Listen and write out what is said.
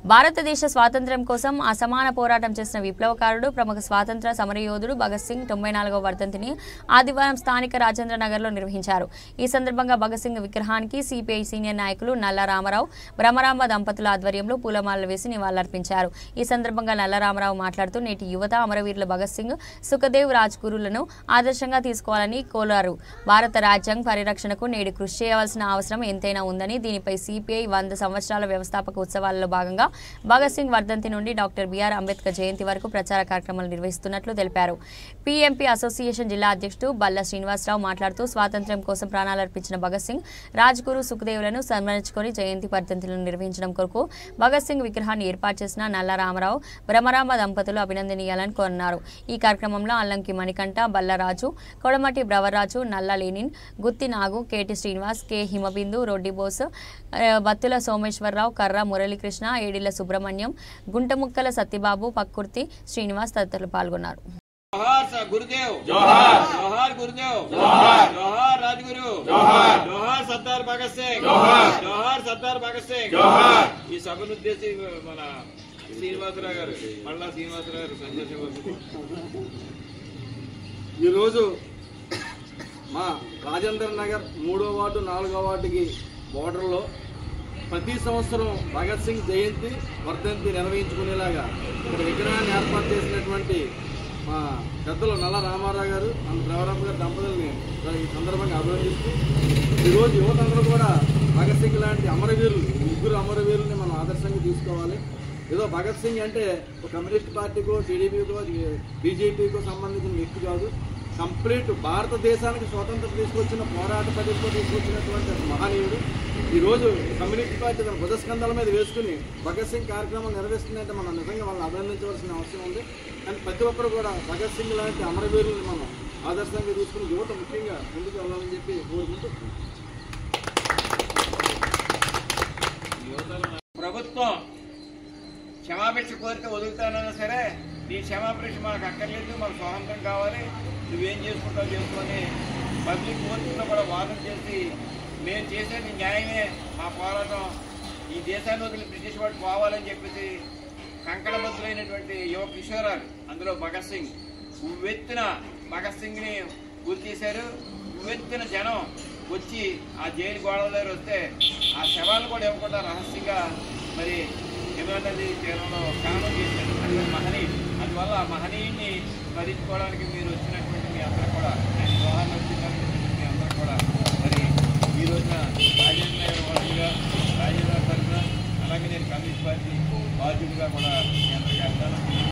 భారతదేశ స్వాతంత్ర్యం కోసం అసమాన పోరాటం చేసిన విప్లవకారుడు ప్రముఖ స్వాతంత్ర సమరయోధుడు భగత్ సింగ్ 94వ వర్ధంతిని ఆదివారం స్థానిక రాజేంద్ర నగర్లో నిర్వహించారు. ఈ సందర్భంగా భగత్ సింగ్ విగ్రహానికి సిపిఐ సీనియర్ నాయకులు నల్ల రామారావు, బ్రహ్మరాంబ దంపతుల ఆధ్వర్యంలో పూలమాలలు వేసి నివాళులర్పించారు. ఈ సందర్భంగా నల్ల రామారావు మాట్లాడుతూ నేటి యువత అమరవీరుల భగత్ సింగ్, సుఖదేవ్ రాజ్గురులను ఆదర్శంగా తీసుకోవాలని కోరారు. భారత రాజ్యాంగ పరిరక్షణకు నేడు కృషి చేయవలసిన అవసరం ఎంతైనా ఉందని, దీనిపై సిపిఐ 100 సంవత్సరాల వ్యవస్థాపక ఉత్సవాలలో భాగంగా భగత్ సింగ్ వర్ధంతి నుండి డాక్టర్ బిఆర్ అంబేద్కర్ జయంతి వరకు ప్రచార కార్యక్రమాలు నిర్వహిస్తున్నట్లు తెలిపారు. పిఎంపీ అసోసియేషన్ జిల్లా అధ్యక్షుడు బల్ల శ్రీనివాసరావు మాట్లాడుతూ స్వాతంత్ర్యం కోసం ప్రాణాలర్పించిన భగత్ సింగ్, రాజ్గురు, సుఖదేవులను స్మరించుకొని జయంతి వర్ధంతులను నిర్వహించడం కొరకు భగత్ సింగ్ విగ్రహాన్ని ఏర్పాటు చేసిన నల్ల రామారావు, బ్రహ్మరాంబ దంపతులు అభినందనీయాలని కోరున్నారు. ఈ కార్యక్రమంలో అల్లంకి మణికంఠ, బల్లరాజు, కొడమటి బ్రవరాజు, నల్ల లేనిన్, గుత్తి నాగు, కేటి శ్రీనివాస్, కె హిమబిందు, రొడ్డిబోస్, బత్తుల సోమేశ్వరరావు, కర్ర మురళీకృష్ణ, ఏడిల సుబ్రహ్మణ్యం, గుంటముక్కల సత్యబాబు, పక్కుర్తి శ్రీనివాస్ తదితరులు పాల్గొన్నారు. जोहार गुरुदेव, जोहार जोहार गुरुदेव, जोहार जोहार राजगुरु, जोहार जोहार सरदार भगत सिंह, जोहार जोहार सरदार भगत सिंह, जोहार। ఈ సభను ఉద్దేశించి మన శ్రీనివాసరావు గారు, మళ్ళా శ్రీనివాసరావు గారు సందేశం. ఈరోజు మా రాజేంద్ర నగర్ 3వ వార్డు 4వ వార్డుకి బోర్డర్లో ప్రతి సంవత్సరం భగత్ సింగ్ జయంతి వర్ధంతి నిర్వహించుకునేలాగా ఇక్కడ విగ్రహాన్ని ఏర్పాటు చేసినటువంటి మా పెద్దలు నల్ల రామారావు గారు, బ్రహ్మరాంబ గారి దంపతుల్ని ఈ సందర్భంగా అభినందిస్తూ ఈరోజు యువతందరూ కూడా భగత్ సింగ్ లాంటి అమరవీరులు, ముగ్గురు అమరవీరుల్ని మనం ఆదర్శంగా తీసుకోవాలి. ఏదో భగత్ సింగ్ అంటే ఒక కమ్యూనిస్ట్ పార్టీకో, టీడీపీకో, బీజేపీకో సంబంధించిన వ్యక్తి కాదు. కంప్లీట్ భారతదేశానికి స్వాతంత్రం తీసుకొచ్చిన పోరాట పద్ధతితో తీసుకొచ్చినటువంటి మహనీయుడు. ఈరోజు కమ్యూనిస్ట్ పార్టీ తన బుధస్కంధాల మీద వేసుకుని భగత్ సింగ్ కార్యక్రమం నిర్వహిస్తుందంటే మనం నిజంగా వాళ్ళని అభినందించవలసిన అవసరం ఉంది. కానీ ప్రతి ఒక్కరు కూడా భగత్ సింగ్ లాంటి అమరవీరుల్ని మనం ఆదర్శంగా తీసుకుని యువత ముఖ్యంగా ముందుకు వెళ్ళాలని చెప్పి కోరుకుంటూ, ప్రభుత్వం క్షమాభిక్ష కోరితే వదులుతానన్నా సరే, నీ క్షమాభిక్ష మనకు అక్కర్లేదు, మనకు స్వాతంత్రం కావాలి, నువ్వేం చేసుకుంటావు చేసుకొని పబ్లిక్ కోర్టులో కూడా వాదన చేసి మేము చేసేది న్యాయమే, మా పోరాటం ఈ దేశాన్ని వదిలి బ్రిటిష్ వాడు పోవాలని చెప్పేసి కంకణబద్ధులైనటువంటి యువ కిషోరాలు, అందులో భగత్ సింగ్, ఉవ్వెత్తున భగత్ సింగ్ని గురి చేశారు. ఉవ్వెత్తున జనం వచ్చి ఆ జైలు గోడల దగ్గర వస్తే ఆ శవాలు కూడా ఇవ్వకుండా రహస్యంగా మరి హిమనది తీరంలో ఖననం చేశారు. అది మహనీయుడు. అందువల్ల ఆ మహనీయుడిని స్మరించుకోవడానికి మీరు వచ్చినటువంటి మీ అందరూ కూడా, ఆయన దోహాన్ని వచ్చినటువంటి మీ అందరూ కూడా మరి ఈ రోజున రాజేంద్ర నగర్ వార్డుగా, రాజేంద్ర తరఫున, అలాగే నేను కమ్యూనిస్ట్ పార్టీ బాధ్యుడిగా కూడా